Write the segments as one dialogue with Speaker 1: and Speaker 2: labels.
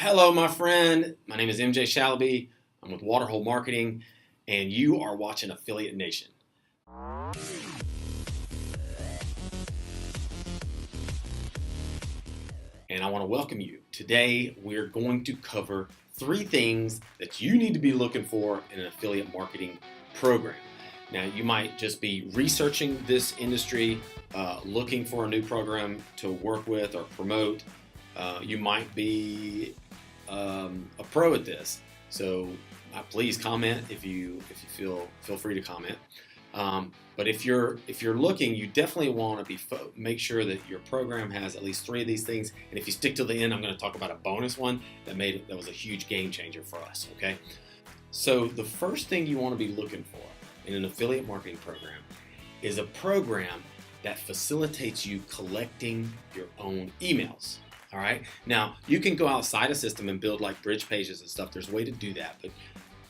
Speaker 1: Hello, my friend. My name is MJ Shalaby. I'm with Waterhole Marketing, and you are watching Affiliate Nation. And I want to welcome you. Today, we're going to cover 3 things that you need to be looking for in an affiliate marketing program. Now, you might just be researching this industry, looking for a new program to work with or promote. You might be a pro at this, so please comment if you feel free to comment. But if you're looking, you definitely want to make sure that your program has at least 3 of these things. And if you stick to the end, I'm going to talk about a bonus one that was a huge game changer for us. Okay, so the first thing you want to be looking for in an affiliate marketing program is a program that facilitates you collecting your own emails. All right. Now, you can go outside a system and build like bridge pages and stuff. There's a way to do that. But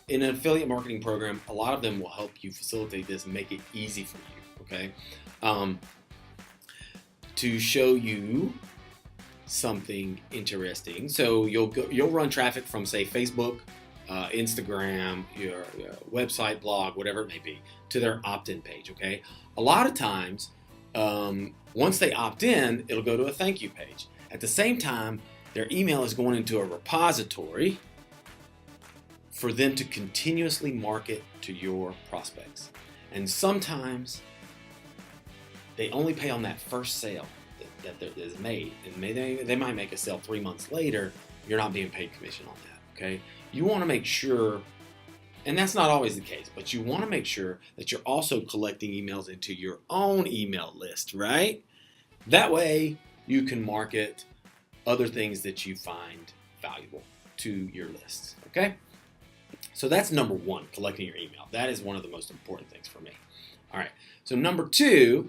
Speaker 1: in an affiliate marketing program, a lot of them will help you facilitate this and make it easy for you. Okay. To show you something interesting. So you'll run traffic from, say, Facebook, Instagram, your website, blog, whatever it may be, to their opt-in page. Okay. A lot of times, once they opt in, it'll go to a thank you page. At the same time, their email is going into a repository for them to continuously market to your prospects. And sometimes they only pay on that first sale that is made. And they might make a sale 3 months later. You're not being paid commission on that, okay? You want to make sure, and that's not always the case, but you want to make sure that you're also collecting emails into your own email list, right? That way, you can market other things that you find valuable to your lists, okay? So that's number 1, collecting your email. That is one of the most important things for me. All right, so number 2,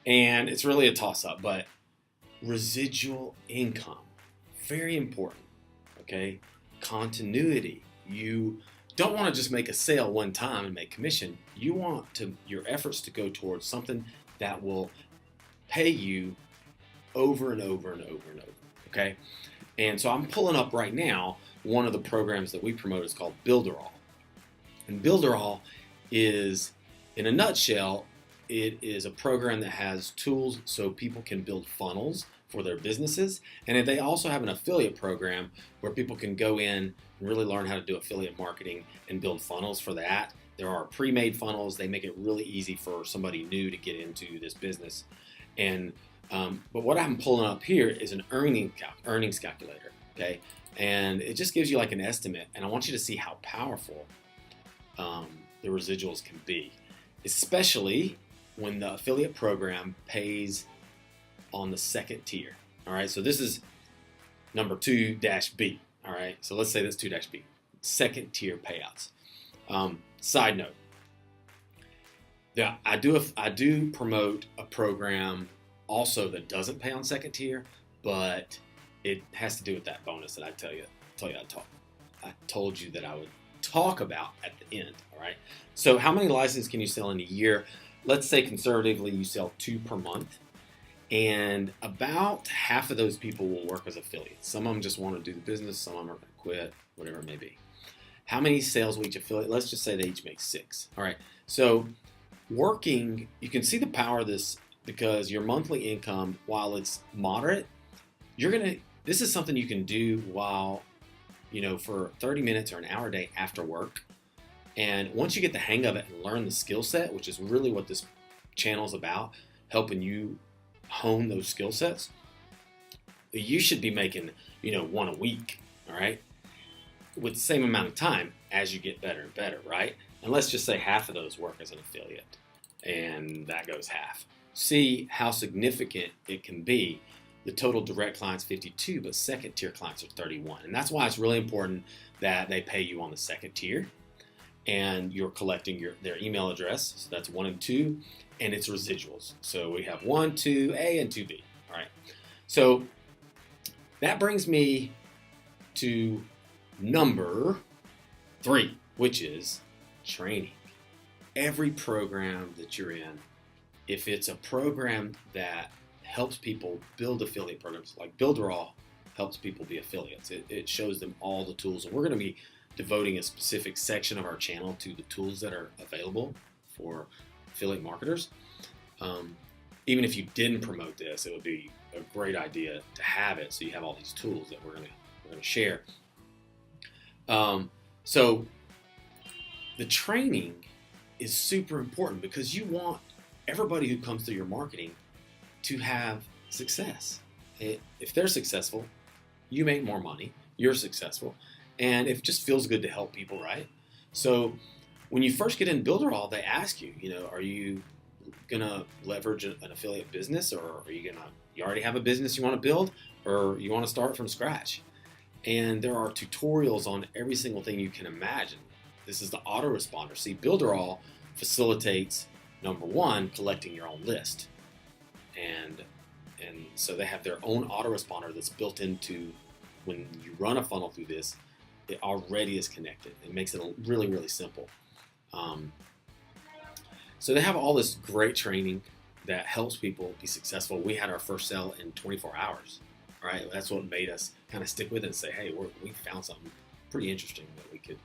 Speaker 1: and it's really a toss-up, but residual income, very important, okay? Continuity. You don't want to just make a sale one time and make commission. You want your efforts to go towards something that will pay you over and over and over and over, okay? And so I'm pulling up right now one of the programs that we promote is called Builderall. And Builderall is, in a nutshell, it is a program that has tools so people can build funnels for their businesses. And they also have an affiliate program where people can go in and really learn how to do affiliate marketing and build funnels for that. There are pre-made funnels. They make it really easy for somebody new to get into this business. And but what I'm pulling up here is an earnings calculator, okay? And it just gives you like an estimate, and I want you to see how powerful the residuals can be, especially when the affiliate program pays on the second tier, all right? So this is number 2-B, all right? So let's say that's 2-B, second tier payouts. Side note, yeah, I do promote a program also that doesn't pay on second tier, but it has to do with that bonus that I told you that I would talk about at the end. All right. So how many licenses can you sell in a year? Let's say conservatively you sell 2 per month, and about half of those people will work as affiliates. Some of them just want to do the business. Some of them are going to quit, whatever it may be. How many sales will each affiliate? Let's just say they each make 6. All right. So working, you can see the power of this. Because your monthly income, while it's moderate, this is something you can do while, for 30 minutes or an hour a day after work. And once you get the hang of it and learn the skill set, which is really what this channel is about, helping you hone those skill sets, you should be making, 1 a week, all right? With the same amount of time as you get better and better, right? And let's just say half of those work as an affiliate, and that goes half. See how significant it can be. The total direct clients 52, but second tier clients are 31. And that's why it's really important that they pay you on the second tier and you're collecting their email address. So that's 1 and 2, and it's residuals. So we have 1, 2A and 2B. All right. So that brings me to number 3, which is training. Every program that you're in, if it's a program that helps people build affiliate programs, like Builderall helps people be affiliates. It shows them all the tools, and we're going to be devoting a specific section of our channel to the tools that are available for affiliate marketers. Even if you didn't promote this, it would be a great idea to have it, so you have all these tools that we're going to share. So the training is super important because you want everybody who comes through your marketing to have success. If they're successful, you make more money, you're successful, and it just feels good to help people, right? So when you first get in Builderall, they ask you, are you gonna leverage an affiliate business, or are you already have a business you want to build, or you want to start from scratch? And there are tutorials on every single thing you can imagine. This is the autoresponder. See, Builderall facilitates, number one, collecting your own list. And so they have their own autoresponder that's built into, when you run a funnel through this, it already is connected. It makes it really, really simple. So they have all this great training that helps people be successful. We had our first sale in 24 hours, right? That's what made us kind of stick with it and say, hey, we found something pretty interesting that we could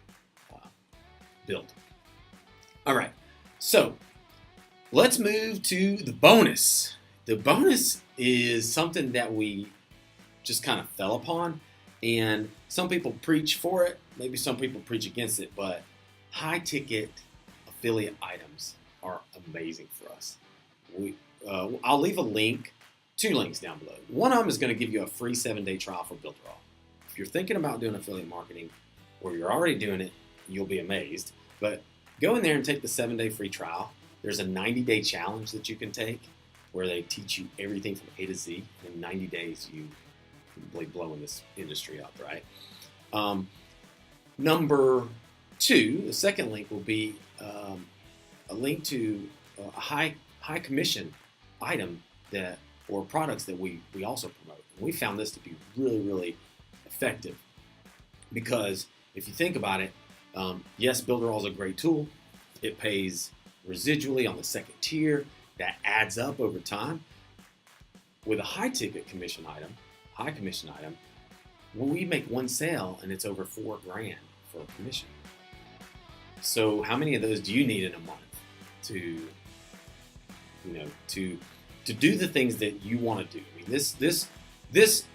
Speaker 1: build. All right, so let's move to the bonus. The bonus is something that we just kind of fell upon, and some people preach for it, maybe some people preach against it, but high ticket affiliate items are amazing for us. I'll leave a link, 2 links down below. One of them is going to give you a free 7-day trial for Builderall. If you're thinking about doing affiliate marketing, or you're already doing it, you'll be amazed. But go in there and take the 7-day free trial. There's a 90-day challenge that you can take where they teach you everything from A to Z. In 90 days, you really blowing this industry up, right? Number 2, the second link will be a link to a high commission item or products that we also promote. And we found this to be really, really effective because if you think about it, yes, Builderall is a great tool. It pays residually on the second tier. That adds up over time. With a high commission item, when we make one sale and it's over $4,000 for a commission. So how many of those do you need in a month to do the things that you want to do? I mean, this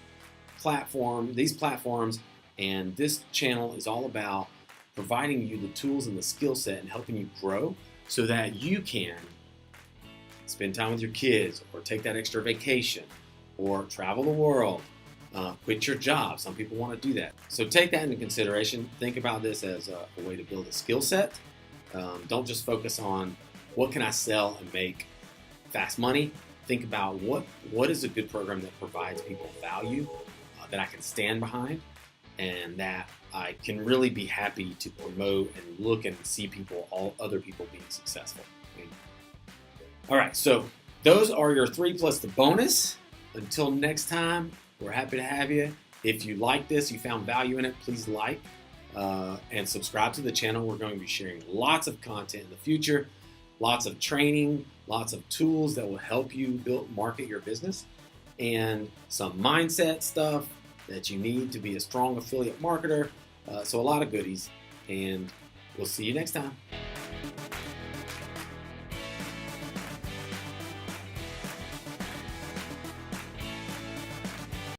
Speaker 1: platform, these platforms, and this channel is all about providing you the tools and the skill set and helping you grow so that you can spend time with your kids, or take that extra vacation, or travel the world, quit your job. Some people want to do that. So take that into consideration. Think about this as a way to build a skill set. Don't just focus on what can I sell and make fast money. Think about what is a good program that provides people value, that I can stand behind, and that I can really be happy to promote and look and see all other people being successful. All right, so those are your 3 plus the bonus. Until next time, we're happy to have you. If you like this, you found value in it, please like and subscribe to the channel. We're going to be sharing lots of content in the future, lots of training, lots of tools that will help you market your business, and some mindset stuff that you need to be a strong affiliate marketer. So a lot of goodies, and we'll see you next time.